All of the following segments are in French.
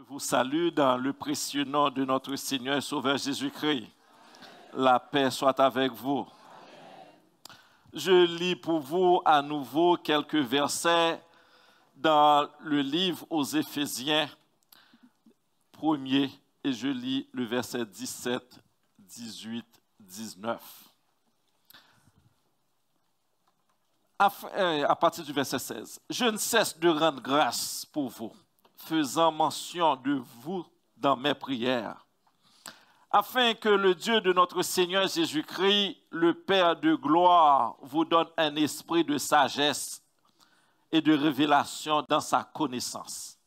vous salue dans le précieux nom de notre Seigneur et Sauveur Jésus-Christ. La paix soit avec vous. Je lis pour vous à nouveau quelques versets dans le livre aux Éphésiens 1er et je lis le verset 17, 18, 19. À partir du verset 16. « Je ne cesse de rendre grâce pour vous, faisant mention de vous dans mes prières, afin que le Dieu de notre Seigneur Jésus-Christ, le Père de gloire, vous donne un esprit de sagesse et de révélation dans sa connaissance. »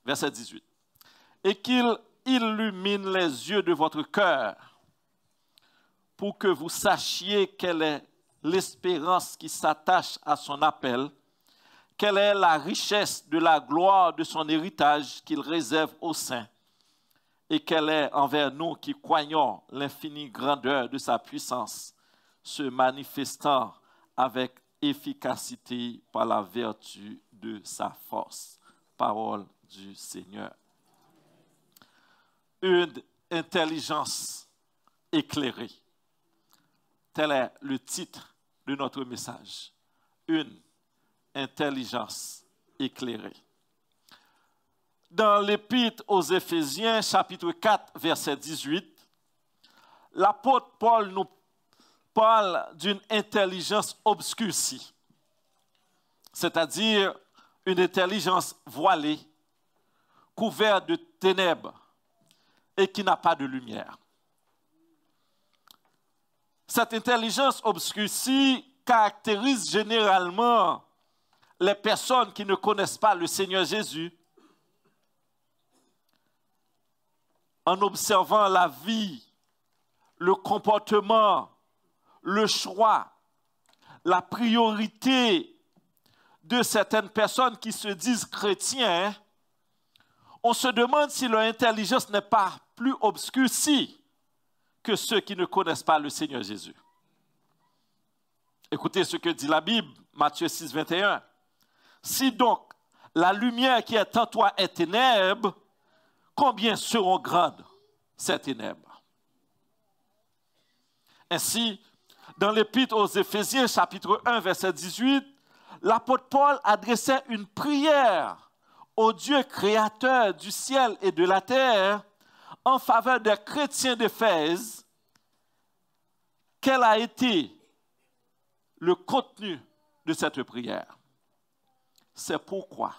Verset 18. « Et qu'il illumine les yeux de votre cœur, pour que vous sachiez quelle est l'espérance qui s'attache à son appel, quelle est la richesse de la gloire de son héritage qu'il réserve aux saints, et quelle est envers nous qui croyons l'infinie grandeur de sa puissance, se manifestant avec efficacité par la vertu de sa force. » Parole du Seigneur. Une intelligence éclairée. Tel est le titre de notre message. Une intelligence éclairée. Dans l'Épître aux Éphésiens, chapitre 4, verset 18, l'apôtre Paul nous parle d'une intelligence obscurcie, c'est-à-dire une intelligence voilée, couverte de ténèbres et qui n'a pas de lumière. Cette intelligence obscurcie caractérise généralement les personnes qui ne connaissent pas le Seigneur Jésus en observant la vie, le comportement, le choix, la priorité de certaines personnes qui se disent chrétiens. On se demande si leur intelligence n'est pas plus obscurcie que ceux qui ne connaissent pas le Seigneur Jésus. Écoutez ce que dit la Bible, Matthieu 6, 21. « Si donc la lumière qui est en toi est ténèbres, combien seront grandes ces ténèbres? » Ainsi, dans l'Épître aux Éphésiens, chapitre 1, verset 18, l'apôtre Paul adressait une prière au Dieu créateur du ciel et de la terre en faveur des chrétiens d'Éphèse. Quel a été le contenu de cette prière? C'est pourquoi,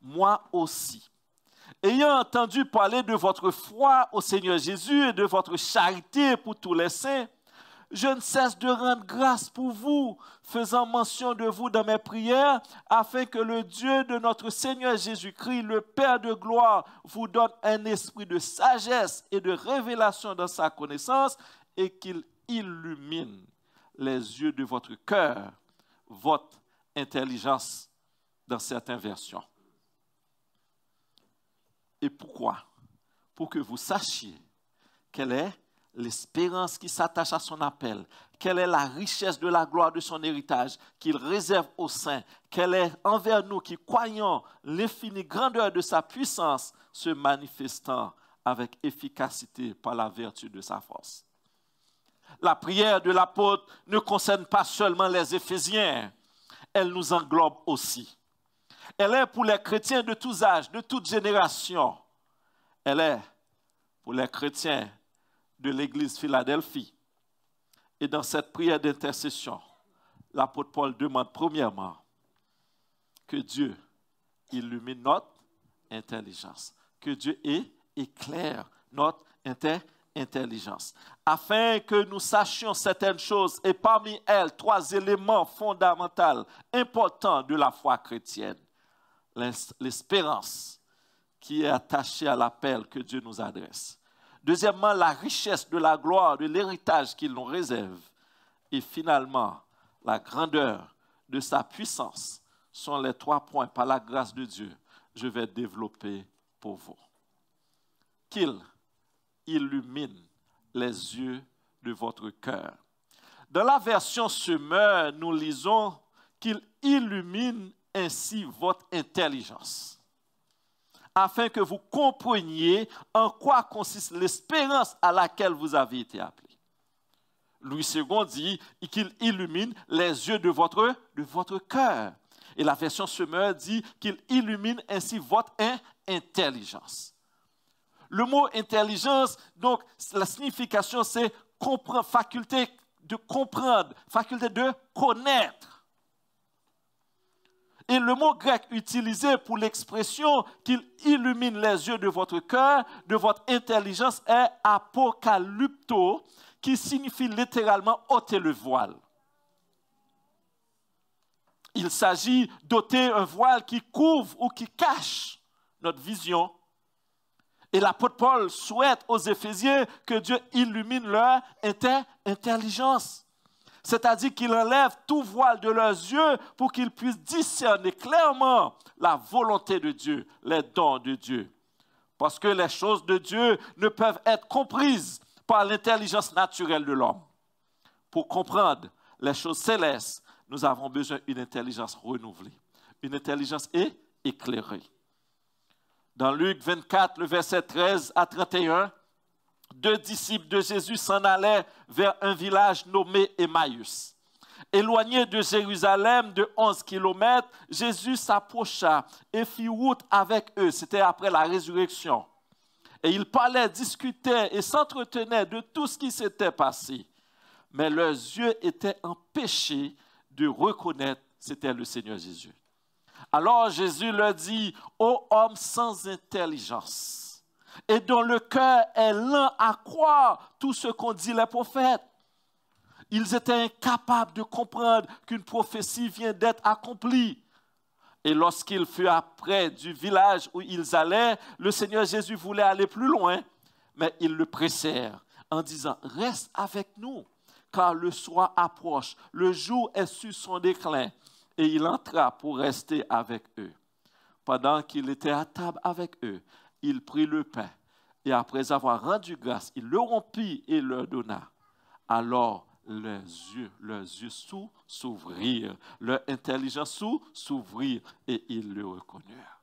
moi aussi, ayant entendu parler de votre foi au Seigneur Jésus et de votre charité pour tous les saints, je ne cesse de rendre grâce pour vous, faisant mention de vous dans mes prières, afin que le Dieu de notre Seigneur Jésus-Christ, le Père de gloire, vous donne un esprit de sagesse et de révélation dans sa connaissance, et qu'il illumine les yeux de votre cœur, votre intelligence dans certaines versions. Et pourquoi? Pour que vous sachiez quelle est l'espérance qui s'attache à son appel, quelle est la richesse de la gloire de son héritage qu'il réserve aux saints, quelle est envers nous qui croyons l'infinie grandeur de sa puissance se manifestant avec efficacité par la vertu de sa force. La prière de l'apôtre ne concerne pas seulement les Éphésiens, elle nous englobe aussi. Elle est pour les chrétiens de tous âges, de toute génération. Elle est pour les chrétiens de l'église Philadelphie. Et dans cette prière d'intercession, l'apôtre Paul demande premièrement que Dieu illumine notre intelligence, que Dieu éclaire notre intelligence, afin que nous sachions certaines choses, et parmi elles, 3 éléments fondamentaux, importants de la foi chrétienne. L'espérance qui est attachée à l'appel que Dieu nous adresse. Deuxièmement, la richesse de la gloire, de l'héritage qu'il nous réserve. Et finalement, la grandeur de sa puissance sont les 3 points, par la grâce de Dieu, je vais développer pour vous. Qu'il illumine les yeux de votre cœur. Dans la version Semeur, nous lisons qu'il illumine ainsi votre intelligence, afin que vous compreniez en quoi consiste l'espérance à laquelle vous avez été appelés. Louis II dit qu'il illumine les yeux de votre cœur. Et la version Semeur dit qu'il illumine ainsi votre intelligence. Le mot intelligence, donc, la signification, c'est faculté de comprendre, faculté de connaître. Et le mot grec utilisé pour l'expression qu'il illumine les yeux de votre cœur, de votre intelligence, est apocalypto, qui signifie littéralement ôter le voile. Il s'agit d'ôter un voile qui couvre ou qui cache notre vision. Et l'apôtre Paul souhaite aux Éphésiens que Dieu illumine leur intelligence. C'est-à-dire qu'il enlève tout voile de leurs yeux pour qu'ils puissent discerner clairement la volonté de Dieu, les dons de Dieu. Parce que les choses de Dieu ne peuvent être comprises par l'intelligence naturelle de l'homme. Pour comprendre les choses célestes, nous avons besoin d'une intelligence renouvelée, une intelligence éclairée. Dans Luc 24, le verset 13 à 31, 2 disciples de Jésus s'en allaient vers un village nommé Emmaüs. Éloigné de Jérusalem de 11 kilomètres, Jésus s'approcha et fit route avec eux. C'était après la résurrection. Et ils parlaient, discutaient et s'entretenaient de tout ce qui s'était passé. Mais leurs yeux étaient empêchés de reconnaître c'était le Seigneur Jésus. Alors Jésus leur dit, ô homme sans intelligence, et dont le cœur est lent à croire tout ce qu'ont dit les prophètes. Ils étaient incapables de comprendre qu'une prophétie vient d'être accomplie. Et lorsqu'il fut près du village où ils allaient, le Seigneur Jésus voulait aller plus loin, mais ils le pressèrent en disant, reste avec nous, car le soir approche, le jour est sur son déclin. Et il entra pour rester avec eux. Pendant qu'il était à table avec eux, il prit le pain, et après avoir rendu grâce, il le rompit et leur donna. Alors leurs yeux s'ouvrirent, leur intelligence s'ouvrit, et ils le reconnurent.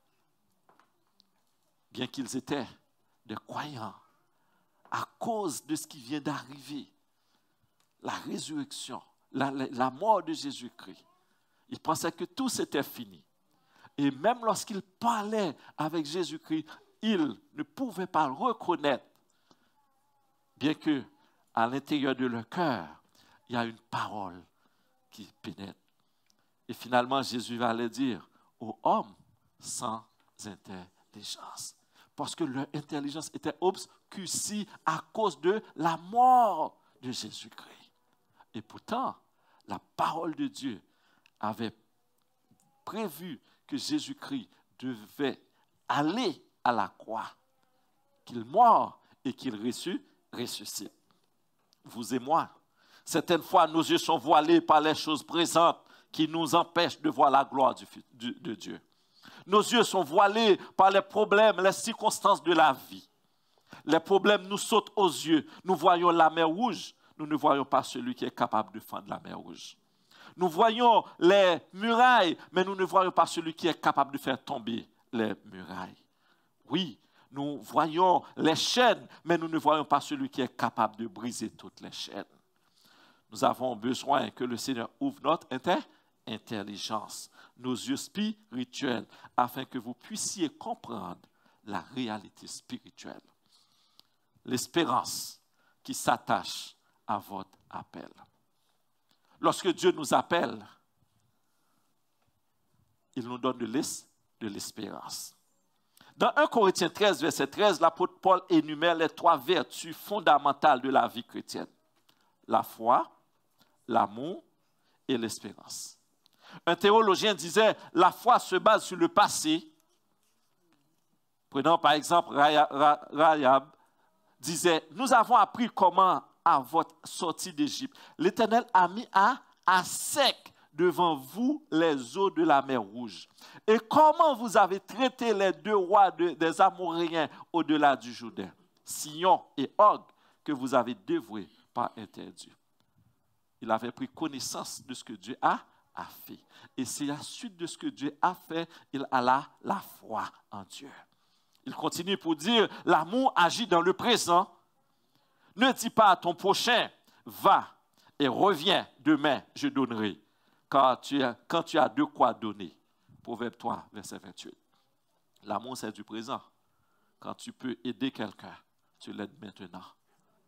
Bien qu'ils étaient des croyants, à cause de ce qui vient d'arriver, la résurrection, la mort de Jésus-Christ, ils pensaient que tout c'était fini. Et même lorsqu'ils parlaient avec Jésus-Christ, ils ne pouvaient pas le reconnaître, bien que à l'intérieur de leur cœur, il y a une parole qui pénètre. Et finalement, Jésus va leur dire aux hommes sans intelligence. Parce que leur intelligence était obscurcie à cause de la mort de Jésus-Christ. Et pourtant, la parole de Dieu avait prévu que Jésus-Christ devait aller à la croix, qu'il meure et qu'il ressuscite. Vous et moi, certaines fois, nos yeux sont voilés par les choses présentes qui nous empêchent de voir la gloire de Dieu. Nos yeux sont voilés par les problèmes, les circonstances de la vie. Les problèmes nous sautent aux yeux. Nous voyons la mer rouge, nous ne voyons pas celui qui est capable de fendre la mer rouge. Nous voyons les murailles, mais nous ne voyons pas celui qui est capable de faire tomber les murailles. Oui, nous voyons les chaînes, mais nous ne voyons pas celui qui est capable de briser toutes les chaînes. Nous avons besoin que le Seigneur ouvre notre intelligence, nos yeux spirituels, afin que vous puissiez comprendre la réalité spirituelle. L'espérance qui s'attache à votre appel. Lorsque Dieu nous appelle, il nous donne de l'espérance. Dans 1 Corinthiens 13, verset 13, l'apôtre Paul énumère les 3 vertus fondamentales de la vie chrétienne. La foi, l'amour et l'espérance. Un théologien disait, la foi se base sur le passé. Prenons par exemple Rahab, disait, nous avons appris comment à votre sortie d'Égypte, l'Éternel a mis à sec devant vous les eaux de la mer Rouge. Et comment vous avez traité les 2 rois des Amoréens au-delà du Jourdain, Sihon et Og, que vous avez dévoués par interdit. Il avait pris connaissance de ce que Dieu a fait. Et c'est à la suite de ce que Dieu a fait, il a la foi en Dieu. Il continue pour dire, l'amour agit dans le présent. Ne dis pas à ton prochain, va et reviens, demain je donnerai, quand tu as de quoi donner. Proverbe 3, verset 28. L'amour, c'est du présent. Quand tu peux aider quelqu'un, tu l'aides maintenant,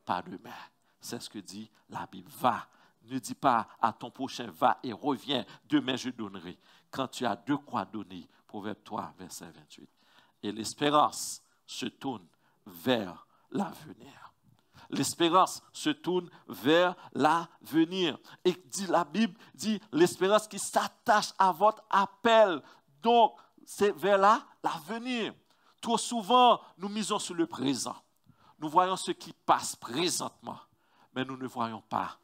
pas demain. C'est ce que dit la Bible. Va, ne dis pas à ton prochain, va et reviens, demain je donnerai, quand tu as de quoi donner. Proverbe 3, verset 28. Et l'espérance se tourne vers l'avenir. L'espérance se tourne vers l'avenir. Et dit, la Bible dit l'espérance qui s'attache à votre appel. Donc, c'est vers l'avenir. Trop souvent, nous misons sur le présent. Nous voyons ce qui passe présentement, mais nous ne voyons pas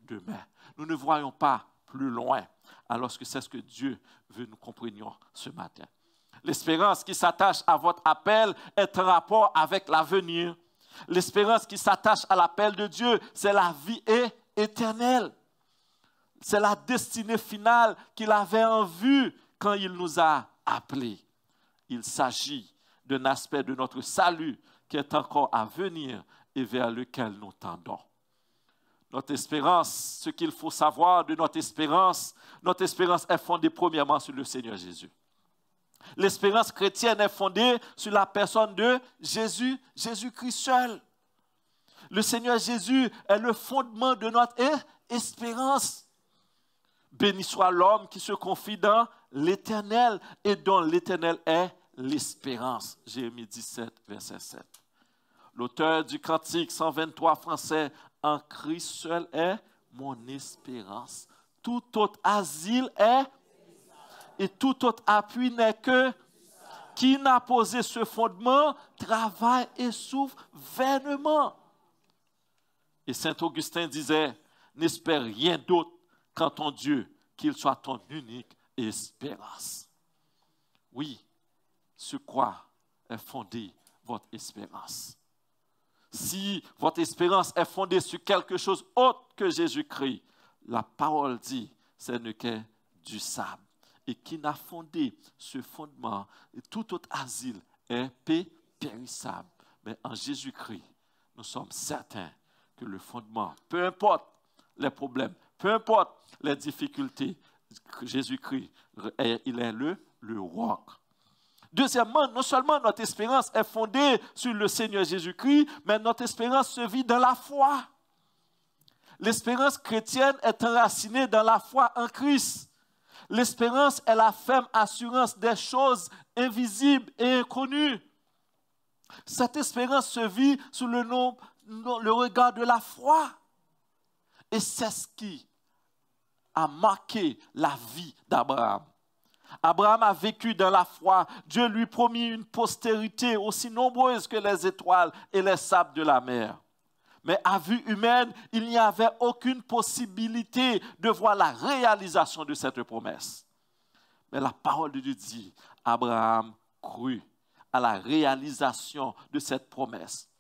demain. Nous ne voyons pas plus loin, alors que c'est ce que Dieu veut nous comprenions ce matin. L'espérance qui s'attache à votre appel est en rapport avec l'avenir. L'espérance qui s'attache à l'appel de Dieu, c'est la vie éternelle. C'est la destinée finale qu'il avait en vue quand il nous a appelés. Il s'agit d'un aspect de notre salut qui est encore à venir et vers lequel nous tendons. Notre espérance, ce qu'il faut savoir de notre espérance est fondée premièrement sur le Seigneur Jésus. L'espérance chrétienne est fondée sur la personne de Jésus-Christ seul. Le Seigneur Jésus est le fondement de notre espérance. Béni soit l'homme qui se confie dans l'Éternel et dont l'Éternel est l'espérance. Jérémie 17, verset 7. L'auteur du cantique 123 français, en Christ seul est mon espérance. Tout autre asile est et tout autre appui n'est que qui n'a posé ce fondement, travaille et souffre vainement. Et saint Augustin disait, n'espère rien d'autre qu'en ton Dieu, qu'il soit ton unique espérance. Oui, sur quoi est fondée votre espérance? Si votre espérance est fondée sur quelque chose autre que Jésus-Christ, la parole dit, ce n'est que du sable. Et qui n'a fondé ce fondement, et tout autre asile est périssable. Mais en Jésus-Christ, nous sommes certains que le fondement, peu importe les problèmes, peu importe les difficultés, Jésus-Christ, il est le roc. Deuxièmement, non seulement notre espérance est fondée sur le Seigneur Jésus-Christ, mais notre espérance se vit dans la foi. L'espérance chrétienne est enracinée dans la foi en Christ. L'espérance est la ferme assurance des choses invisibles et inconnues. Cette espérance se vit sous le regard de la foi. Et c'est ce qui a marqué la vie d'Abraham. Abraham a vécu dans la foi. Dieu lui promit une postérité aussi nombreuse que les étoiles et les sables de la mer. Mais à vue humaine, il n'y avait aucune possibilité de voir la réalisation de cette promesse. Mais la parole de Dieu dit, Abraham crut à la réalisation de cette promesse.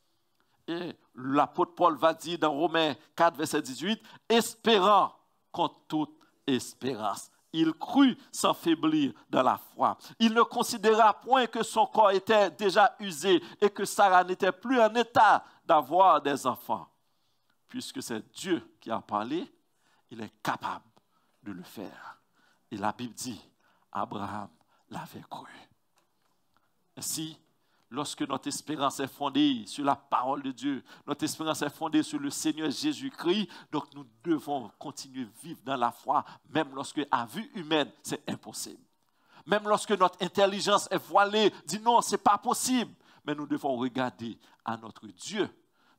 Et l'apôtre Paul va dire dans Romains 4, verset 18, espérant contre toute espérance. Il crut sans faiblir dans la foi. Il ne considéra point que son corps était déjà usé et que Sarah n'était plus en état d'avoir des enfants. Puisque c'est Dieu qui a parlé, il est capable de le faire. Et la Bible dit, Abraham l'avait cru. Ainsi, lorsque notre espérance est fondée sur la parole de Dieu, notre espérance est fondée sur le Seigneur Jésus-Christ, donc nous devons continuer à vivre dans la foi, même lorsque, à vue humaine, c'est impossible. Même lorsque notre intelligence est voilée, dit non, ce n'est pas possible. Mais nous devons regarder à notre Dieu.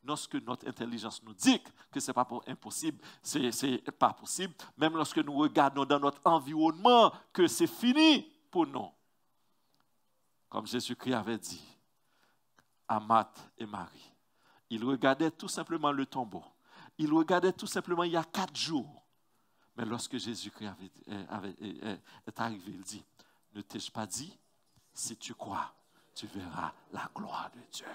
Lorsque notre intelligence nous dit que ce n'est pas impossible, c'est pas possible. Même lorsque nous regardons dans notre environnement que c'est fini pour nous. Comme Jésus-Christ avait dit à Marthe et Marie. Ils regardaient tout simplement le tombeau. Ils regardaient tout simplement il y a 4 jours. Mais lorsque Jésus-Christ est arrivé, il dit, ne t'ai-je pas dit, si tu crois, tu verras la gloire de Dieu.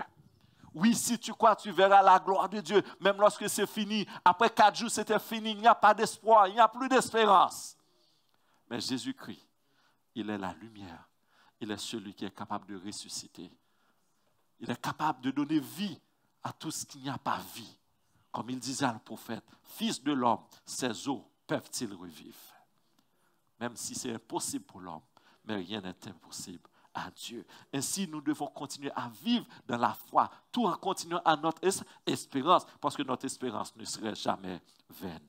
Oui, si tu crois, tu verras la gloire de Dieu. Même lorsque c'est fini, après 4 jours, c'était fini, il n'y a pas d'espoir, il n'y a plus d'espérance. Mais Jésus-Christ, il est la lumière. Il est celui qui est capable de ressusciter Il est capable de donner vie à tout ce qui n'y a pas vie. Comme il disait au prophète, Fils de l'homme, ces os peuvent-ils revivre? Même si c'est impossible pour l'homme, mais rien n'est impossible à Dieu. Ainsi, nous devons continuer à vivre dans la foi, tout en continuant à notre espérance, parce que notre espérance ne serait jamais vaine.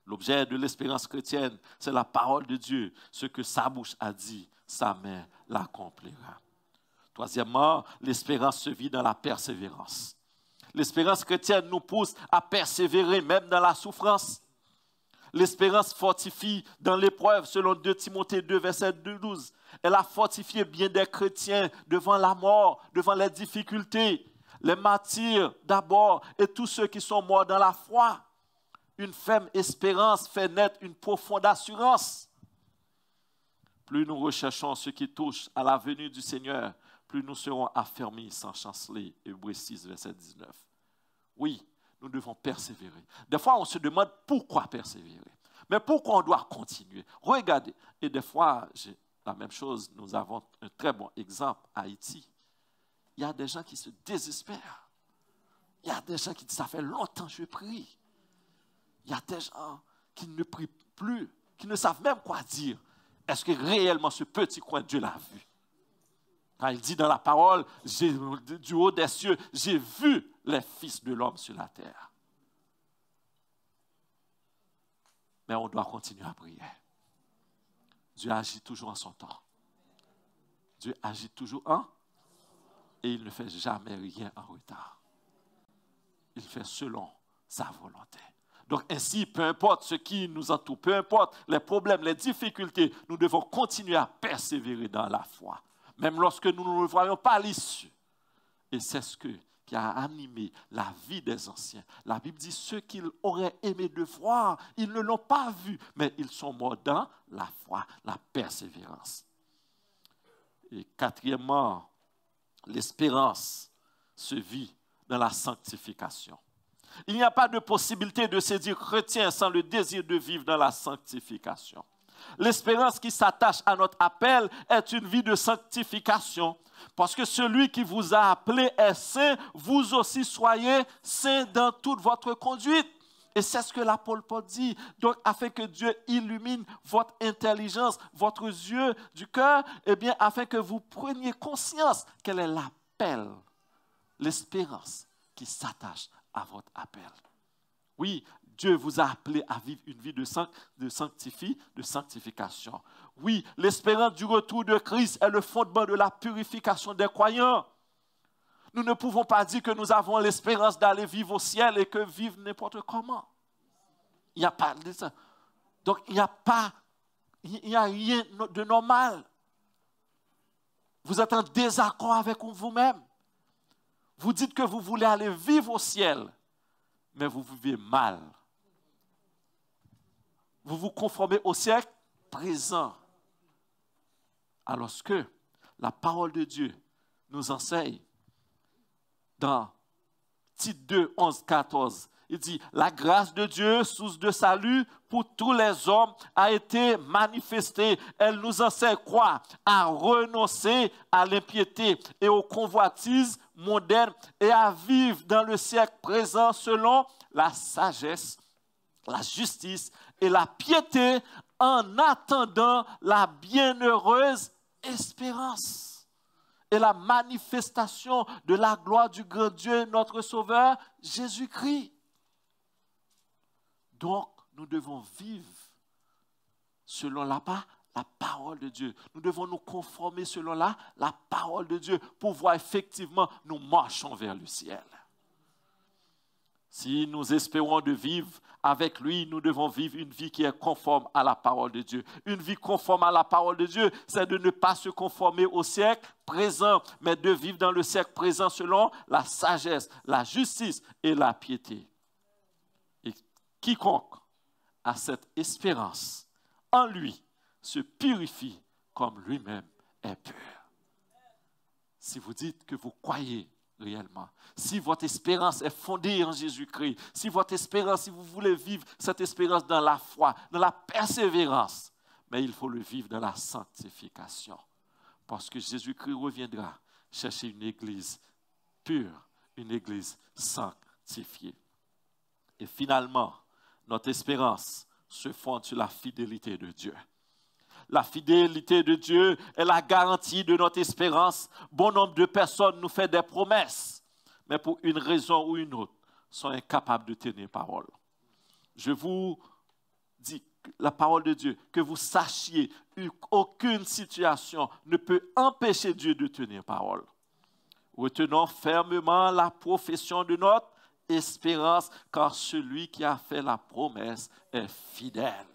L'objet de l'espérance chrétienne, c'est la parole de Dieu. Ce que sa bouche a dit, sa main l'accomplira. Troisièmement, l'espérance se vit dans la persévérance. L'espérance chrétienne nous pousse à persévérer même dans la souffrance. L'espérance fortifie dans l'épreuve, selon 2 Timothée 2, verset 12. Elle a fortifié bien des chrétiens devant la mort, devant les difficultés, les martyrs d'abord et tous ceux qui sont morts dans la foi. Une ferme espérance fait naître une profonde assurance. Plus nous recherchons ce qui touche à la venue du Seigneur, plus nous serons affermis sans chanceler. Hébreux 6, verset 19. Oui, nous devons persévérer. Des fois, on se demande pourquoi persévérer. Mais pourquoi on doit continuer? Regardez. Et des fois, la même chose, nous avons un très bon exemple à Haïti. Il y a des gens qui se désespèrent. Il y a des gens qui disent, ça fait longtemps que je prie. Il y a des gens qui ne prient plus, qui ne savent même quoi dire. Est-ce que réellement ce petit coin Dieu l'a vu? Quand il dit dans la parole, du haut des cieux, j'ai vu les fils de l'homme sur la terre. Mais on doit continuer à prier. Dieu agit toujours en son temps. Dieu agit toujours et il ne fait jamais rien en retard. Il fait selon sa volonté. Donc ainsi, peu importe ce qui nous entoure, peu importe les problèmes, les difficultés, nous devons continuer à persévérer dans la foi. Même lorsque nous ne voyons pas l'issue. Et c'est ce qui a animé la vie des anciens. La Bible dit, ceux qu'ils auraient aimé de voir, ils ne l'ont pas vu, mais ils sont morts dans la foi, la persévérance. Et quatrièmement, l'espérance se vit dans la sanctification. Il n'y a pas de possibilité de se dire chrétien sans le désir de vivre dans la sanctification. L'espérance qui s'attache à notre appel est une vie de sanctification. Parce que celui qui vous a appelé est saint, vous aussi soyez saints dans toute votre conduite. Et c'est ce que l'apôtre Paul dit. Donc, afin que Dieu illumine votre intelligence, votre yeux du cœur, eh bien, afin que vous preniez conscience quel est l'appel, l'espérance qui s'attache à votre appel. Oui, Dieu vous a appelé à vivre une vie de sanctification. Oui, l'espérance du retour de Christ est le fondement de la purification des croyants. Nous ne pouvons pas dire que nous avons l'espérance d'aller vivre au ciel et que vivre n'importe comment. Il n'y a pas de ça. Donc, il n'y a rien de normal. Vous êtes en désaccord avec vous-même. Vous dites que vous voulez aller vivre au ciel, mais vous vivez mal. Vous vous conformez au siècle présent. Alors que la parole de Dieu nous enseigne dans Tite 2, 11, 14, il dit, la grâce de Dieu, source de salut pour tous les hommes, a été manifestée. Elle nous enseigne quoi? À renoncer à l'impiété et aux convoitises mondaines et à vivre dans le siècle présent selon la sagesse, la justice et la piété en attendant la bienheureuse espérance et la manifestation de la gloire du grand Dieu, notre Sauveur, Jésus-Christ. Donc, nous devons vivre selon la parole de Dieu. Nous devons nous conformer selon la parole de Dieu pour voir effectivement nous marchons vers le ciel. Si nous espérons de vivre avec lui, nous devons vivre une vie qui est conforme à la parole de Dieu. Une vie conforme à la parole de Dieu, c'est de ne pas se conformer au siècle présent, mais de vivre dans le siècle présent selon la sagesse, la justice et la piété. Et quiconque a cette espérance en lui se purifie comme lui-même est pur. Si vous dites que vous croyez réellement, si votre espérance est fondée en Jésus-Christ, si votre espérance, si vous voulez vivre cette espérance dans la foi, dans la persévérance, mais il faut le vivre dans la sanctification. Parce que Jésus-Christ reviendra chercher une église pure, une église sanctifiée. Et finalement, notre espérance se fonde sur la fidélité de Dieu. La fidélité de Dieu est la garantie de notre espérance. Bon nombre de personnes nous font des promesses, mais pour une raison ou une autre, sont incapables de tenir parole. Je vous dis, la parole de Dieu, que vous sachiez, aucune situation ne peut empêcher Dieu de tenir parole. Retenons fermement la profession de notre espérance, car celui qui a fait la promesse est fidèle.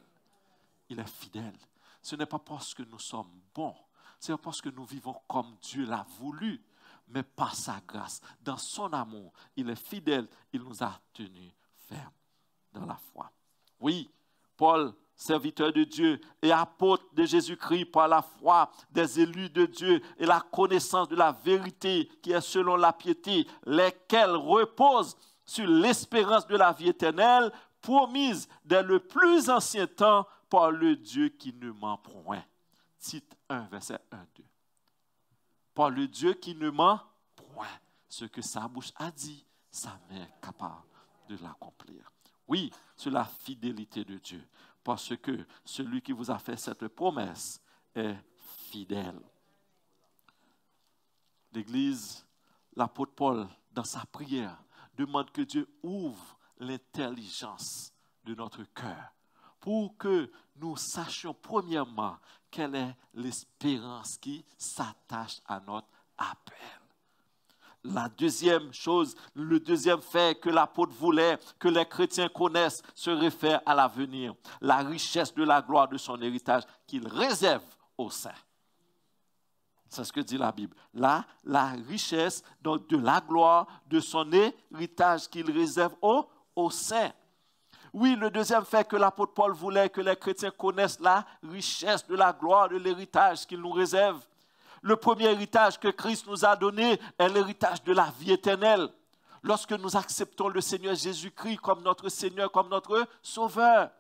Il est fidèle. Ce n'est pas parce que nous sommes bons, c'est parce que nous vivons comme Dieu l'a voulu, mais par sa grâce, dans son amour, il est fidèle, il nous a tenus fermes dans la foi. Oui, Paul, serviteur de Dieu et apôtre de Jésus-Christ par la foi des élus de Dieu et la connaissance de la vérité qui est selon la piété, lesquels reposent sur l'espérance de la vie éternelle, promise dès le plus ancien temps par le Dieu qui ne ment point. Tite 1, verset 1-2. Par le Dieu qui ne ment point. Ce que sa bouche a dit, sa main est capable de l'accomplir. Oui, c'est la fidélité de Dieu, parce que celui qui vous a fait cette promesse est fidèle. L'Église, l'apôtre Paul, dans sa prière, demande que Dieu ouvre l'intelligence de notre cœur pour que nous sachions premièrement quelle est l'espérance qui s'attache à notre appel. La deuxième chose, le deuxième fait que l'apôtre voulait que les chrétiens connaissent se réfère à l'avenir, la richesse de la gloire de son héritage qu'il réserve aux saints. C'est ce que dit la Bible. Là, la richesse donc, de la gloire de son héritage qu'il réserve aux saints. Oui, le deuxième fait que l'apôtre Paul voulait que les chrétiens connaissent la richesse de la gloire de l'héritage qu'il nous réserve. Le premier héritage que Christ nous a donné est l'héritage de la vie éternelle. Lorsque nous acceptons le Seigneur Jésus-Christ comme notre Seigneur, comme notre Sauveur,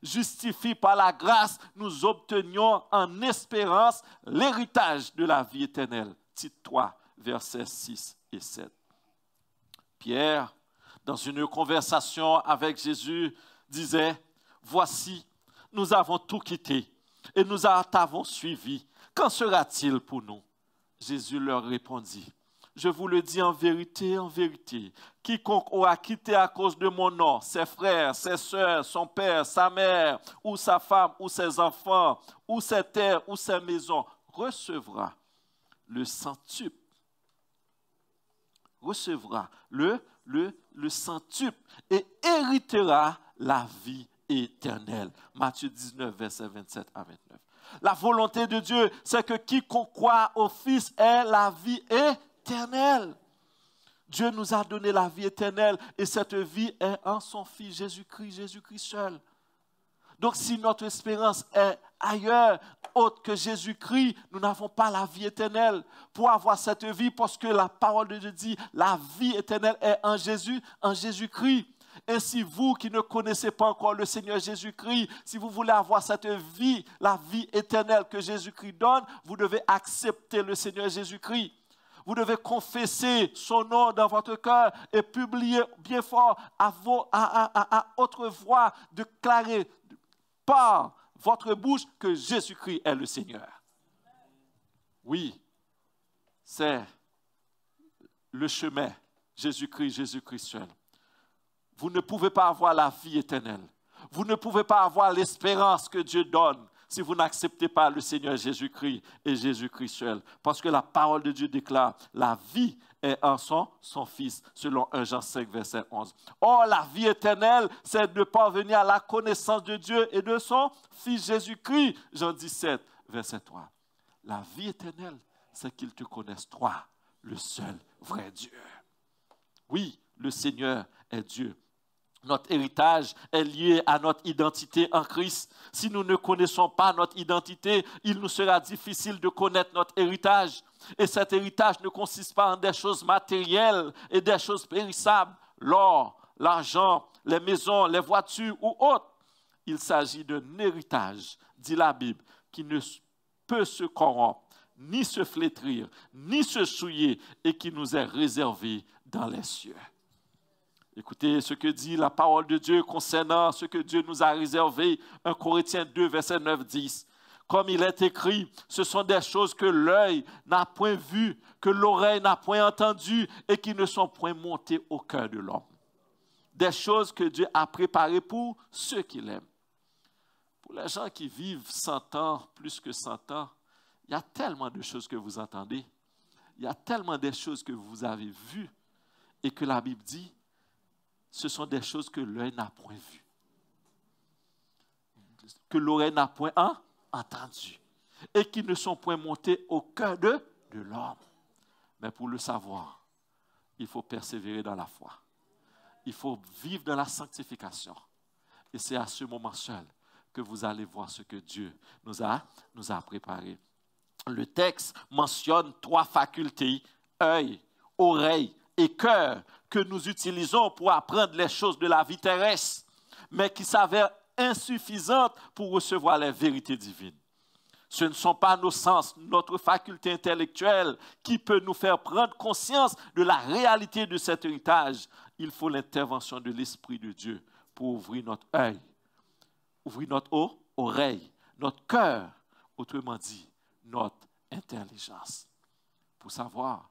justifié par la grâce, nous obtenions en espérance l'héritage de la vie éternelle. Tite 3, versets 6 et 7. Pierre, dans une conversation avec Jésus, disait, « Voici, nous avons tout quitté et nous t'avons suivi. Qu'en sera-t-il pour nous? » Jésus leur répondit, « Je vous le dis en vérité, quiconque aura quitté à cause de mon nom, ses frères, ses sœurs, son père, sa mère, ou sa femme, ou ses enfants, ou ses terres, ou ses maisons, recevra le centuple. Recevra le centuple et héritera la vie éternelle. » Matthieu 19, versets 27 à 29. La volonté de Dieu, c'est que quiconque croit au Fils ait la vie éternelle. Dieu nous a donné la vie éternelle et cette vie est en son Fils Jésus-Christ seul. Donc si notre espérance est ailleurs, autre que Jésus-Christ, nous n'avons pas la vie éternelle. Pour avoir cette vie, parce que la parole de Dieu dit, la vie éternelle est en Jésus-Christ. Ainsi, vous qui ne connaissez pas encore le Seigneur Jésus-Christ, si vous voulez avoir cette vie, la vie éternelle que Jésus-Christ donne, vous devez accepter le Seigneur Jésus-Christ. Vous devez confesser son nom dans votre cœur et publier bien fort à haute voix, déclarer par votre bouche que Jésus-Christ est le Seigneur. Oui, c'est le chemin, Jésus-Christ seul. Vous ne pouvez pas avoir la vie éternelle. Vous ne pouvez pas avoir l'espérance que Dieu donne si vous n'acceptez pas le Seigneur Jésus-Christ et Jésus-Christ seul. Parce que la parole de Dieu déclare, la vie est en son Fils, selon 1 Jean 5, verset 11. Or, la vie éternelle, c'est de parvenir à la connaissance de Dieu et de son Fils Jésus-Christ. Jean 17, verset 3. La vie éternelle, c'est qu'ils te connaissent, toi, le seul vrai Dieu. Oui, le Seigneur est Dieu. Notre héritage est lié à notre identité en Christ. Si nous ne connaissons pas notre identité, il nous sera difficile de connaître notre héritage. Et cet héritage ne consiste pas en des choses matérielles et des choses périssables, l'or, l'argent, les maisons, les voitures ou autres. Il s'agit d'un héritage, dit la Bible, qui ne peut se corrompre, ni se flétrir, ni se souiller, et qui nous est réservé dans les cieux. Écoutez ce que dit la parole de Dieu concernant ce que Dieu nous a réservé. 1 Corinthiens 2, verset 9-10. Comme il est écrit, ce sont des choses que l'œil n'a point vues, que l'oreille n'a point entendues et qui ne sont point montées au cœur de l'homme. Des choses que Dieu a préparées pour ceux qui l'aiment. Pour les gens qui vivent 100 ans, plus que 100 ans, il y a tellement de choses que vous entendez. Il y a tellement de choses que vous avez vues et que la Bible dit, ce sont des choses que l'œil n'a point vues, que l'oreille n'a point entendues et qui ne sont point montées au cœur de l'homme. Mais pour le savoir, il faut persévérer dans la foi. Il faut vivre dans la sanctification. Et c'est à ce moment seul que vous allez voir ce que Dieu nous a préparé. Le texte mentionne 3 facultés, œil, oreille et cœur, que nous utilisons pour apprendre les choses de la vie terrestre, mais qui s'avèrent insuffisantes pour recevoir les vérités divines. Ce ne sont pas nos sens, notre faculté intellectuelle qui peut nous faire prendre conscience de la réalité de cet héritage. Il faut l'intervention de l'Esprit de Dieu pour ouvrir notre œil, ouvrir notre oreille, notre cœur, autrement dit, notre intelligence, pour savoir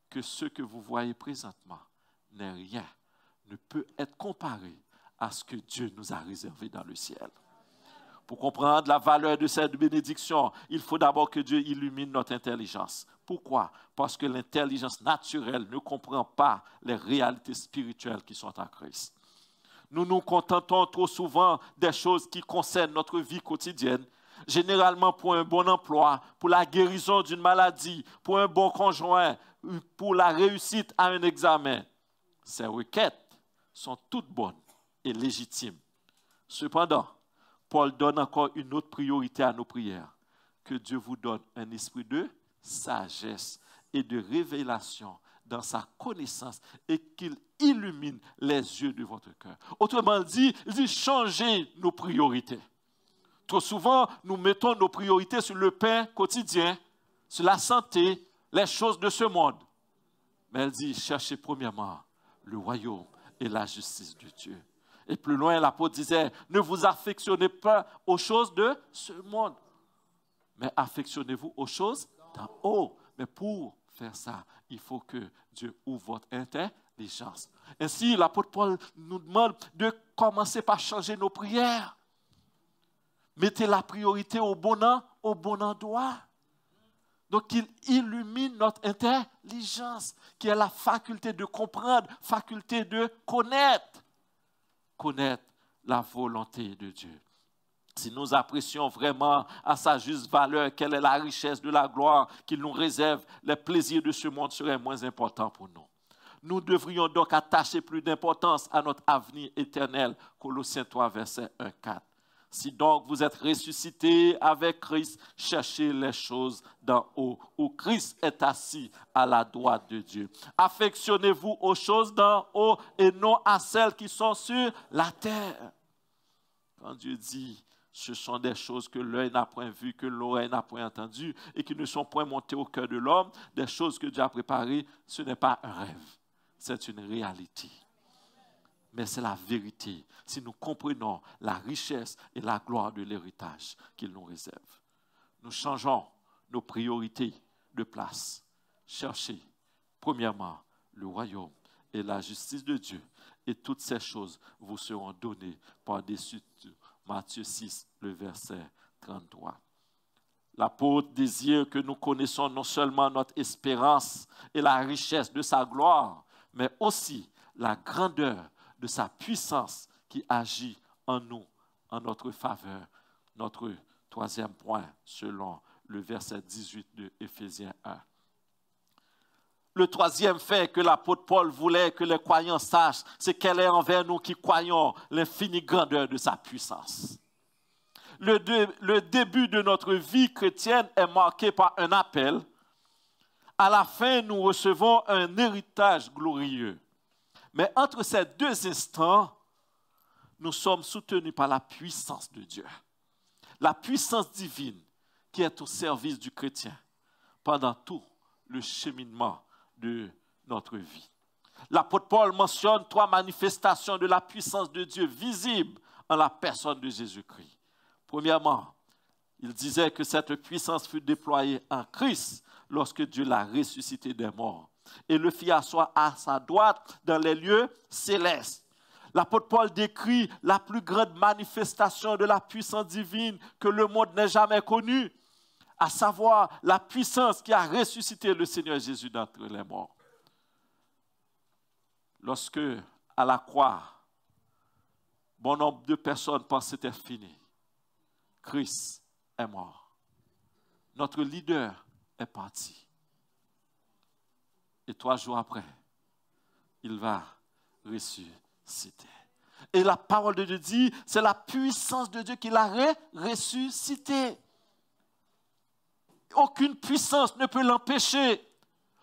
que ce que vous voyez présentement n'est rien, ne peut être comparé à ce que Dieu nous a réservé dans le ciel. Pour comprendre la valeur de cette bénédiction, il faut d'abord que Dieu illumine notre intelligence. Pourquoi? Parce que l'intelligence naturelle ne comprend pas les réalités spirituelles qui sont en Christ. Nous nous contentons trop souvent des choses qui concernent notre vie quotidienne, généralement pour un bon emploi, pour la guérison d'une maladie, pour un bon conjoint, pour la réussite à un examen. Ces requêtes sont toutes bonnes et légitimes. Cependant, Paul donne encore une autre priorité à nos prières. Que Dieu vous donne un esprit de sagesse et de révélation dans sa connaissance et qu'il illumine les yeux de votre cœur. Autrement dit, il dit changez nos priorités. Trop souvent, nous mettons nos priorités sur le pain quotidien, sur la santé, les choses de ce monde. Mais elle dit, cherchez premièrement le royaume et la justice de Dieu. Et plus loin, l'apôtre disait, ne vous affectionnez pas aux choses de ce monde, mais affectionnez-vous aux choses d'en haut. Mais pour faire ça, il faut que Dieu ouvre votre intelligence. Ainsi, l'apôtre Paul nous demande de commencer par changer nos prières. Mettez la priorité au bon endroit. Donc, il illumine notre intelligence, qui est la faculté de comprendre, faculté de connaître la volonté de Dieu. Si nous apprécions vraiment à sa juste valeur, quelle est la richesse de la gloire qu'il nous réserve, les plaisirs de ce monde seraient moins importants pour nous. Nous devrions donc attacher plus d'importance à notre avenir éternel. Colossiens 3, verset 1-4. Si donc vous êtes ressuscités avec Christ, cherchez les choses d'en haut, où Christ est assis à la droite de Dieu. Affectionnez-vous aux choses d'en haut et non à celles qui sont sur la terre. Quand Dieu dit, ce sont des choses que l'œil n'a point vues, que l'oreille n'a point entendues et qui ne sont point montées au cœur de l'homme, des choses que Dieu a préparées, ce n'est pas un rêve, c'est une réalité. Mais c'est la vérité, si nous comprenons la richesse et la gloire de l'héritage qu'il nous réserve. Nous changeons nos priorités de place. Cherchez, premièrement, le royaume et la justice de Dieu. Et toutes ces choses vous seront données par-dessus tout. Matthieu 6, le verset 33. L'apôtre désire que nous connaissions non seulement notre espérance et la richesse de sa gloire, mais aussi la grandeur de sa puissance qui agit en nous, en notre faveur. Notre troisième point, selon le verset 18 de Éphésiens 1. Le troisième fait que l'apôtre Paul voulait que les croyants sachent, c'est qu'elle est envers nous qui croyons l'infinie grandeur de sa puissance. Le début de notre vie chrétienne est marqué par un appel. À la fin, nous recevons un héritage glorieux. Mais entre ces deux instants, nous sommes soutenus par la puissance de Dieu. La puissance divine qui est au service du chrétien pendant tout le cheminement de notre vie. L'apôtre Paul mentionne 3 manifestations de la puissance de Dieu visibles en la personne de Jésus-Christ. Premièrement, il disait que cette puissance fut déployée en Christ lorsque Dieu l'a ressuscité des morts et le fit asseoir à sa droite dans les lieux célestes. L'apôtre Paul décrit la plus grande manifestation de la puissance divine que le monde n'ait jamais connue, à savoir la puissance qui a ressuscité le Seigneur Jésus d'entre les morts. Lorsque, à la croix, bon nombre de personnes pensaient que c'était fini, Christ est mort. Notre leader est parti. Et 3 jours après, il va ressusciter. Et la parole de Dieu dit, c'est la puissance de Dieu qui l'a ressuscité. Aucune puissance ne peut l'empêcher.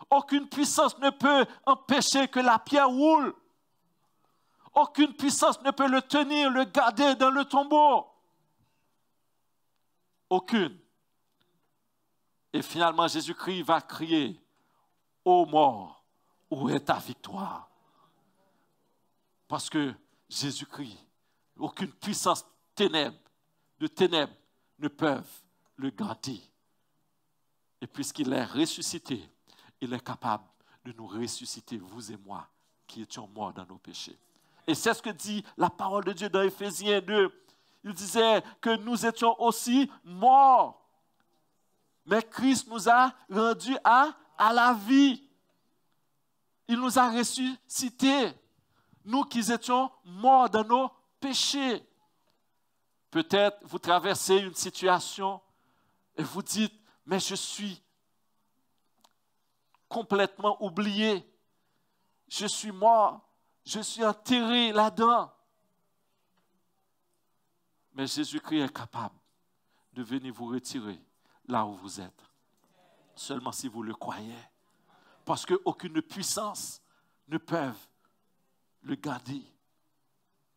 Aucune puissance ne peut empêcher que la pierre roule. Aucune puissance ne peut le tenir, le garder dans le tombeau. Aucune. Et finalement, Jésus-Christ va crier, « Ô mort, où est ta victoire ?» Parce que Jésus-Christ, aucune puissance de ténèbres ne peuvent le garder. Et puisqu'il est ressuscité, il est capable de nous ressusciter, vous et moi, qui étions morts dans nos péchés. Et c'est ce que dit la parole de Dieu dans Éphésiens 2. Il disait que nous étions aussi morts. Mais Christ nous a rendus à la vie. Il nous a ressuscités. Nous qui étions morts dans nos péchés. Peut-être vous traversez une situation et vous dites, mais je suis complètement oublié. Je suis mort. Je suis enterré là-dedans. Mais Jésus-Christ est capable de venir vous retirer là où vous êtes. Seulement si vous le croyez. Parce qu'aucune puissance ne peut le garder.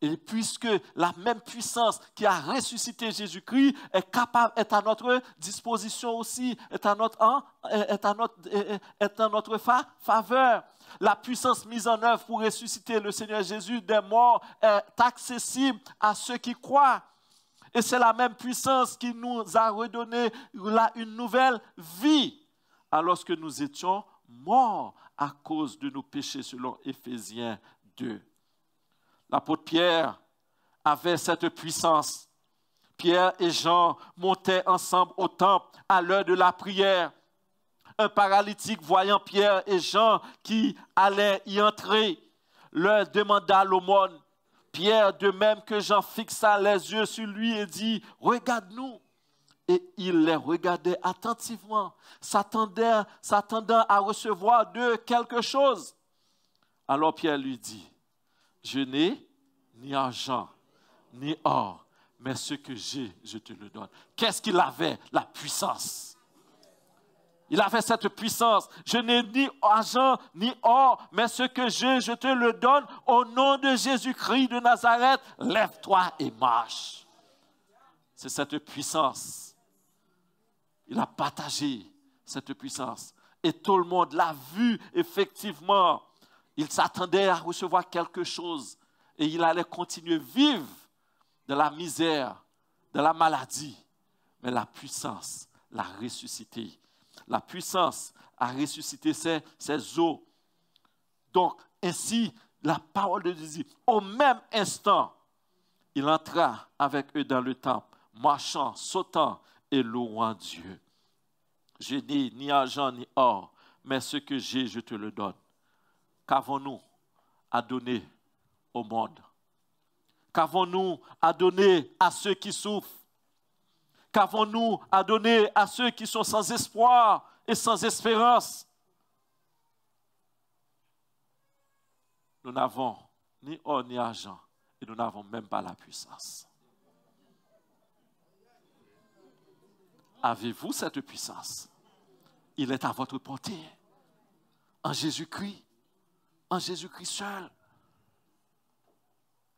Et puisque la même puissance qui a ressuscité Jésus-Christ est à notre disposition aussi, est à notre faveur. La puissance mise en œuvre pour ressusciter le Seigneur Jésus des morts est accessible à ceux qui croient. Et c'est la même puissance qui nous a redonné une nouvelle vie, alors que nous étions morts à cause de nos péchés, selon Éphésiens 2. L'apôtre Pierre avait cette puissance. Pierre et Jean montaient ensemble au temple à l'heure de la prière. Un paralytique, voyant Pierre et Jean qui allaient y entrer, leur demanda l'aumône. Pierre, de même que Jean, fixa les yeux sur lui et dit, « Regarde-nous !» Et il les regardait attentivement, s'attendant à recevoir d'eux quelque chose. Alors Pierre lui dit, « Je n'ai ni argent, ni or, mais ce que j'ai, je te le donne. » Qu'est-ce qu'il avait? La puissance. Il avait cette puissance. Je n'ai ni argent, ni or, mais ce que j'ai, je te le donne. Au nom de Jésus-Christ de Nazareth, lève-toi et marche. C'est cette puissance. Il a partagé cette puissance. Et tout le monde l'a vu, effectivement. Il s'attendait à recevoir quelque chose. Et il allait continuer à vivre de la misère, de la maladie. Mais la puissance l'a ressuscité. La puissance a ressuscité ses os. Donc, ainsi, la parole de Dieu dit, au même instant, il entra avec eux dans le temple, marchant, sautant et louant Dieu. Je n'ai ni argent ni or, mais ce que j'ai, je te le donne. Qu'avons-nous à donner au monde? Qu'avons-nous à donner à ceux qui souffrent? Qu'avons-nous à donner à ceux qui sont sans espoir et sans espérance? Nous n'avons ni or ni argent et nous n'avons même pas la puissance. Avez-vous cette puissance? Il est à votre portée. En Jésus-Christ seul.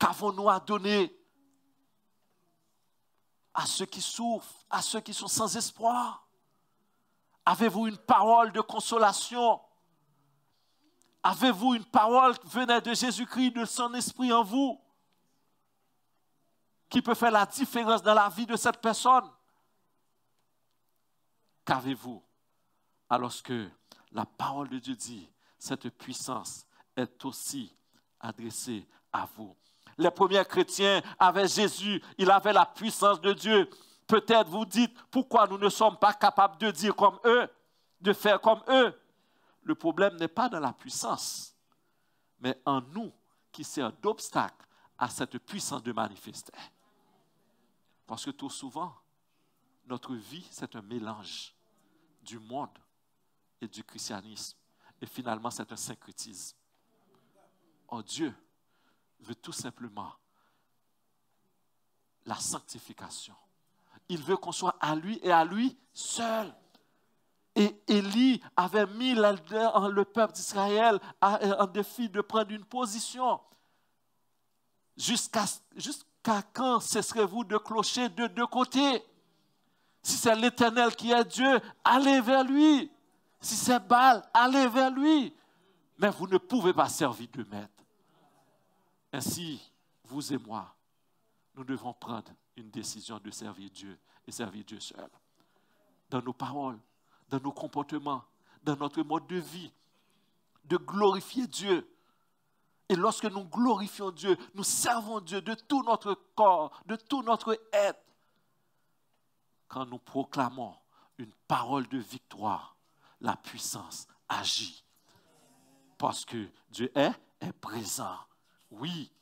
Qu'avons-nous à donner à ceux qui souffrent, à ceux qui sont sans espoir, Avez-vous une parole de consolation? Avez-vous une parole qui venait de Jésus-Christ, de son esprit en vous, qui peut faire la différence dans la vie de cette personne? Qu'avez-vous? Alors que la parole de Dieu dit, cette puissance est aussi adressée à vous. Les premiers chrétiens avaient Jésus, il avait la puissance de Dieu. Peut-être vous dites, pourquoi nous ne sommes pas capables de dire comme eux, de faire comme eux? Le problème n'est pas dans la puissance, mais en nous qui sert d'obstacle à cette puissance de manifester. Parce que tout souvent, notre vie, c'est un mélange du monde et du christianisme. Et finalement, c'est un syncrétisme. Or, Dieu veut tout simplement la sanctification. Il veut qu'on soit à lui et à lui seul. Et Élie avait mis le peuple d'Israël en défi de prendre une position. Jusqu'à quand cesserez-vous de clocher de deux côtés? Si c'est l'Éternel qui est Dieu, allez vers lui. Si c'est Baal, allez vers lui. Mais vous ne pouvez pas servir deux maîtres. Ainsi, vous et moi, nous devons prendre une décision de servir Dieu et servir Dieu seul. Dans nos paroles, dans nos comportements, dans notre mode de vie, de glorifier Dieu. Et lorsque nous glorifions Dieu, nous servons Dieu de tout notre corps, de tout notre être. Quand nous proclamons une parole de victoire, la puissance agit. Parce que Dieu est présent. Oui,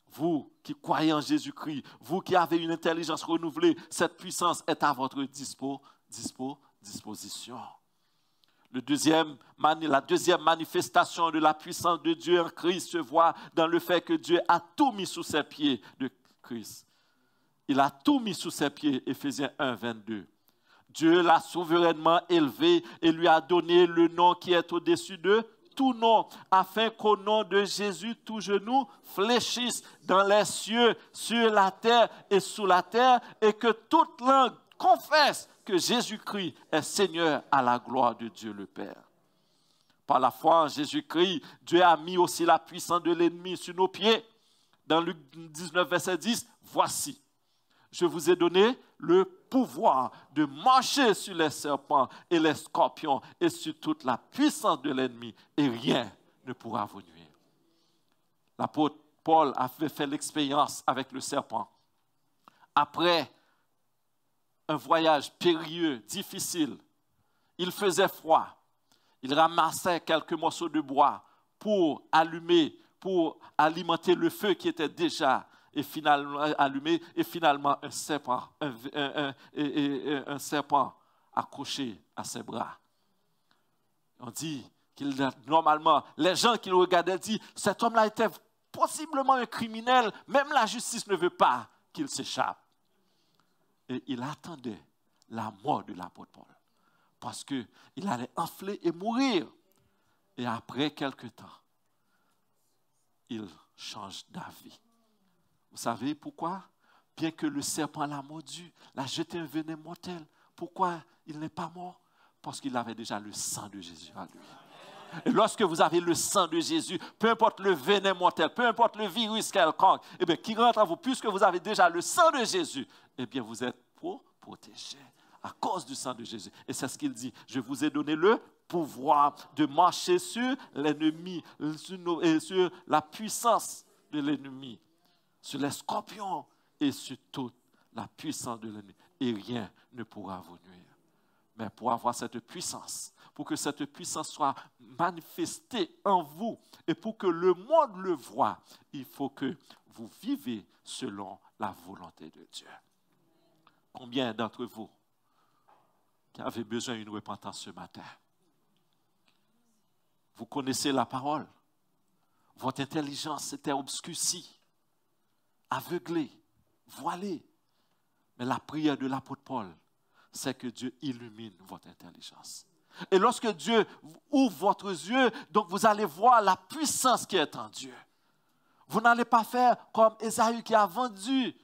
vous qui croyez en Jésus-Christ, vous qui avez une intelligence renouvelée, cette puissance est à votre disposition. La deuxième manifestation de la puissance de Dieu en Christ se voit dans le fait que Dieu a tout mis sous ses pieds de Christ. Il a tout mis sous ses pieds, Éphésiens 1, 22. Dieu l'a souverainement élevé et lui a donné le nom qui est au-dessus de tout nom, afin qu'au nom de Jésus, tout genou fléchisse dans les cieux, sur la terre et sous la terre, et que toute langue confesse que Jésus-Christ est Seigneur à la gloire de Dieu le Père. Par la foi en Jésus-Christ, Dieu a mis aussi la puissance de l'ennemi sur nos pieds. Dans Luc 19, verset 10, voici, je vous ai donné le pouvoir de marcher sur les serpents et les scorpions et sur toute la puissance de l'ennemi, et rien ne pourra vous nuire. L'apôtre Paul avait fait l'expérience avec le serpent. Après un voyage périlleux, difficile, il faisait froid. Il ramassait quelques morceaux de bois pour allumer, pour alimenter le feu qui était déjà allumé, et finalement un serpent accroché à ses bras. On dit normalement, les gens qui le regardaient disent, cet homme-là était possiblement un criminel, même la justice ne veut pas qu'il s'échappe. Et il attendait la mort de l'apôtre Paul, parce qu'il allait enfler et mourir. Et après quelque temps, il change d'avis. Vous savez pourquoi? Bien que le serpent l'a mordu, l'a jeté un venin mortel. Pourquoi il n'est pas mort? Parce qu'il avait déjà le sang de Jésus à lui. Et lorsque vous avez le sang de Jésus, peu importe le venin mortel, peu importe le virus quelconque, eh bien, qui rentre en vous, puisque vous avez déjà le sang de Jésus, eh bien, vous êtes protégés à cause du sang de Jésus. Et c'est ce qu'il dit. Je vous ai donné le pouvoir de marcher sur l'ennemi, sur la puissance de l'ennemi, sur les scorpions et sur toute la puissance de l'ennemi. Et rien ne pourra vous nuire. Mais pour avoir cette puissance, pour que cette puissance soit manifestée en vous et pour que le monde le voie, il faut que vous vivez selon la volonté de Dieu. Combien d'entre vous qui avez besoin d'une repentance ce matin? Vous connaissez la parole. Votre intelligence était obscurcie, aveuglée, voilée. Mais la prière de l'apôtre Paul, c'est que Dieu illumine votre intelligence. Et lorsque Dieu ouvre votre yeux, donc vous allez voir la puissance qui est en Dieu. Vous n'allez pas faire comme Ésaü qui a vendu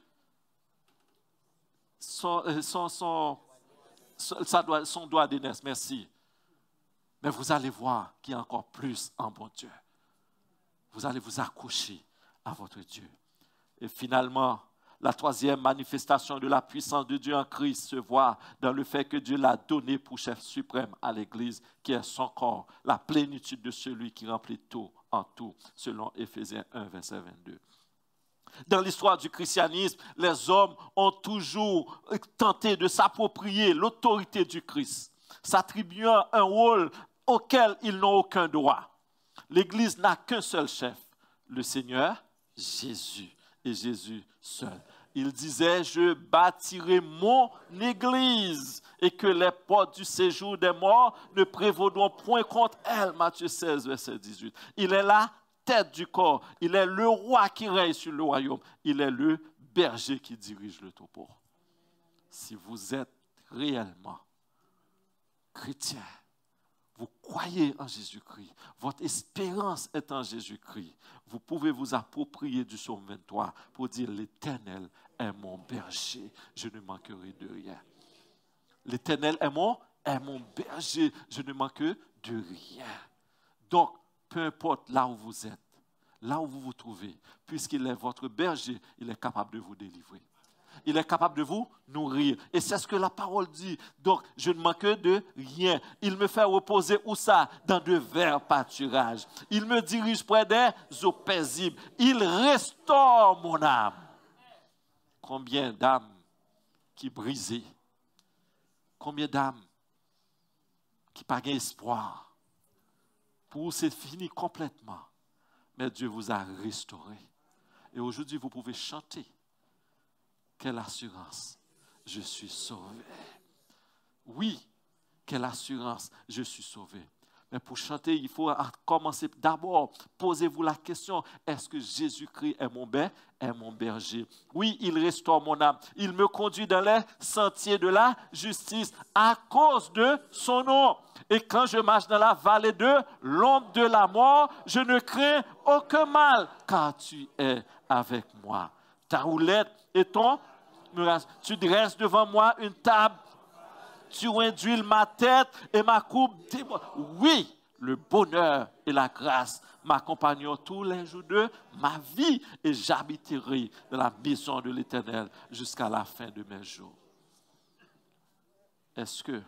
son doigt d'aînesse, merci. Mais vous allez voir qu'il y a encore plus en bon Dieu. Vous allez vous accrocher à votre Dieu. Et finalement, la troisième manifestation de la puissance de Dieu en Christ se voit dans le fait que Dieu l'a donné pour chef suprême à l'Église, qui est son corps, la plénitude de celui qui remplit tout en tout, selon Éphésiens 1, verset 22. Dans l'histoire du christianisme, les hommes ont toujours tenté de s'approprier l'autorité du Christ, s'attribuant un rôle auquel ils n'ont aucun droit. L'Église n'a qu'un seul chef, le Seigneur Jésus, et Jésus seul. Il disait, je bâtirai mon Église et que les portes du séjour des morts ne prévaudront point contre elle. Matthieu 16, verset 18. Il est la tête du corps. Il est le roi qui règne sur le royaume. Il est le berger qui dirige le troupeau. Si vous êtes réellement chrétien, vous croyez en Jésus-Christ, votre espérance est en Jésus-Christ, vous pouvez vous approprier du psaume 23 pour dire l'Éternel est mon berger, je ne manquerai de rien. L'Éternel est mon berger, je ne manque de rien. Donc, peu importe là où vous êtes, là où vous vous trouvez, puisqu'il est votre berger, il est capable de vous délivrer. Il est capable de vous nourrir. Et c'est ce que la parole dit. Donc, je ne manque de rien. Il me fait reposer où ça? Dans de verts pâturages. Il me dirige près des eaux paisibles. Il restaure mon âme. Combien d'âmes qui brisées? Combien d'âmes qui n'ont pas espoir? Pour vous, c'est fini complètement. Mais Dieu vous a restauré. Et aujourd'hui, vous pouvez chanter. Quelle assurance, je suis sauvé. Oui, quelle assurance, je suis sauvé. Mais pour chanter, il faut commencer d'abord. Posez-vous la question, est-ce que Jésus-Christ est mon berger? Oui, il restaure mon âme. Il me conduit dans les sentiers de la justice à cause de son nom. Et quand je marche dans la vallée de l'ombre de la mort, je ne crains aucun mal, car tu es avec moi. Ta houlette et ton tu dresses devant moi une table, tu induis ma tête et ma coupe. Oui, le bonheur et la grâce m'accompagneront tous les jours de ma vie et j'habiterai dans la maison de l'Éternel jusqu'à la fin de mes jours. Est-ce que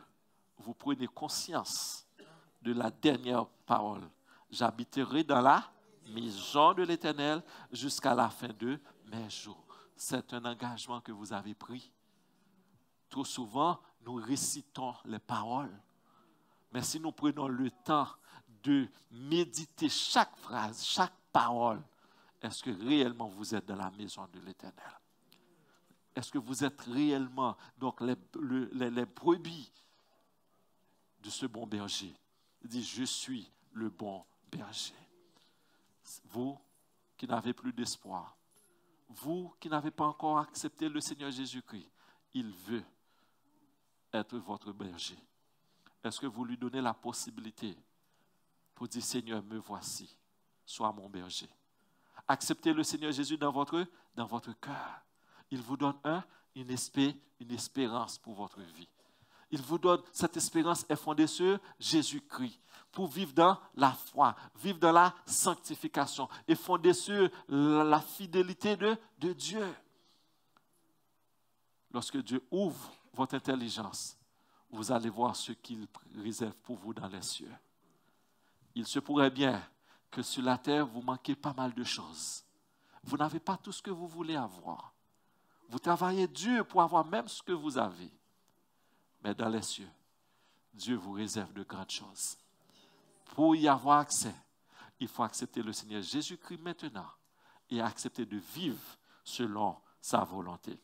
vous prenez conscience de la dernière parole? J'habiterai dans la maison de l'Éternel jusqu'à la fin de mes jours. C'est un engagement que vous avez pris. Trop souvent, nous récitons les paroles. Mais si nous prenons le temps de méditer chaque phrase, chaque parole, est-ce que réellement vous êtes dans la maison de l'Éternel? Est-ce que vous êtes réellement donc les brebis de ce bon berger? Il dit, je suis le bon berger. Vous qui n'avez plus d'espoir, vous qui n'avez pas encore accepté le Seigneur Jésus-Christ, il veut être votre berger. Est-ce que vous lui donnez la possibilité pour dire, Seigneur, me voici, sois mon berger? Acceptez le Seigneur Jésus dans votre cœur. Il vous donne une espérance pour votre vie. Il vous donne, cette espérance est fondée sur Jésus-Christ, pour vivre dans la foi, vivre dans la sanctification et fondée sur la fidélité de Dieu. Lorsque Dieu ouvre votre intelligence, vous allez voir ce qu'il réserve pour vous dans les cieux. Il se pourrait bien que sur la terre, vous manquez pas mal de choses. Vous n'avez pas tout ce que vous voulez avoir. Vous travaillez dur pour avoir même ce que vous avez. Mais dans les cieux, Dieu vous réserve de grandes choses. Pour y avoir accès, il faut accepter le Seigneur Jésus-Christ maintenant et accepter de vivre selon sa volonté.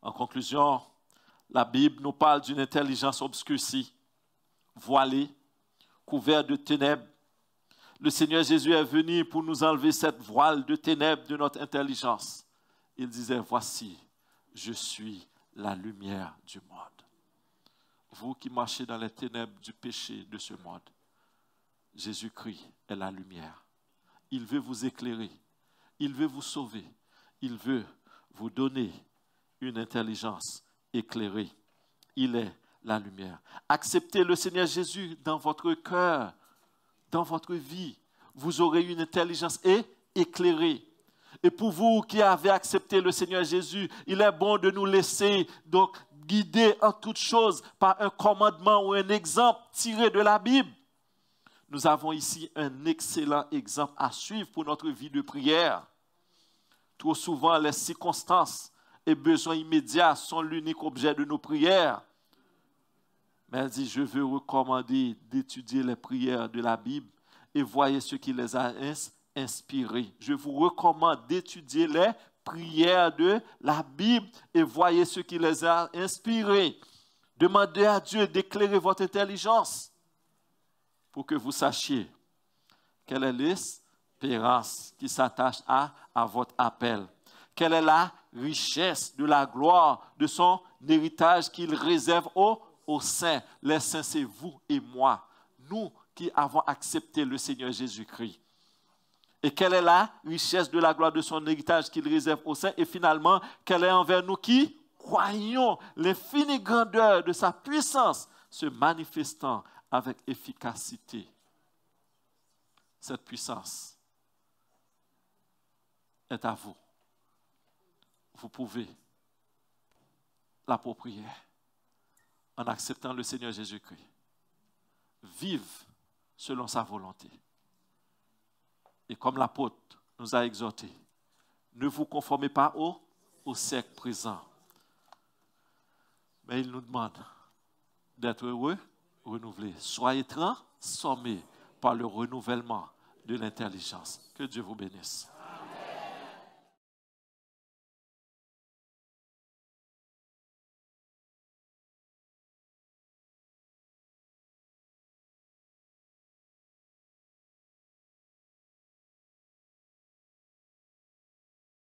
En conclusion, la Bible nous parle d'une intelligence obscurcie, voilée, couverte de ténèbres. Le Seigneur Jésus est venu pour nous enlever cette voile de ténèbres de notre intelligence. Il disait, voici, je suis la lumière du monde. Vous qui marchez dans les ténèbres du péché de ce monde, Jésus-Christ est la lumière. Il veut vous éclairer. Il veut vous sauver. Il veut vous donner une intelligence éclairée. Il est la lumière. Acceptez le Seigneur Jésus dans votre cœur, dans votre vie. Vous aurez une intelligence éclairée. Et pour vous qui avez accepté le Seigneur Jésus, il est bon de nous laisser donc guider en toutes choses par un commandement ou un exemple tiré de la Bible. Nous avons ici un excellent exemple à suivre pour notre vie de prière. Trop souvent, les circonstances et besoins immédiats sont l'unique objet de nos prières. Mais elle dit, je veux recommander d'étudier les prières de la Bible et voyez ce qui les a inspirés. Je vous recommande d'étudier les prières de la Bible et voyez ce qui les a inspirés. Demandez à Dieu d'éclairer votre intelligence pour que vous sachiez quelle est l'espérance qui s'attache à votre appel. Quelle est la richesse de la gloire de son héritage qu'il réserve aux saints. Les saints, c'est vous et moi. Nous qui avons accepté le Seigneur Jésus-Christ. Et quelle est la richesse de la gloire de son héritage qu'il réserve aux saints? Et finalement, quelle est envers nous qui croyons l'infinie grandeur de sa puissance se manifestant avec efficacité. Cette puissance est à vous. Vous pouvez l'approprier en acceptant le Seigneur Jésus-Christ. Vive selon sa volonté. Et comme l'apôtre nous a exhortés, ne vous conformez pas au siècle présent. Mais il nous demande d'être heureux, renouvelés. Soyez transformés par le renouvellement de l'intelligence. Que Dieu vous bénisse.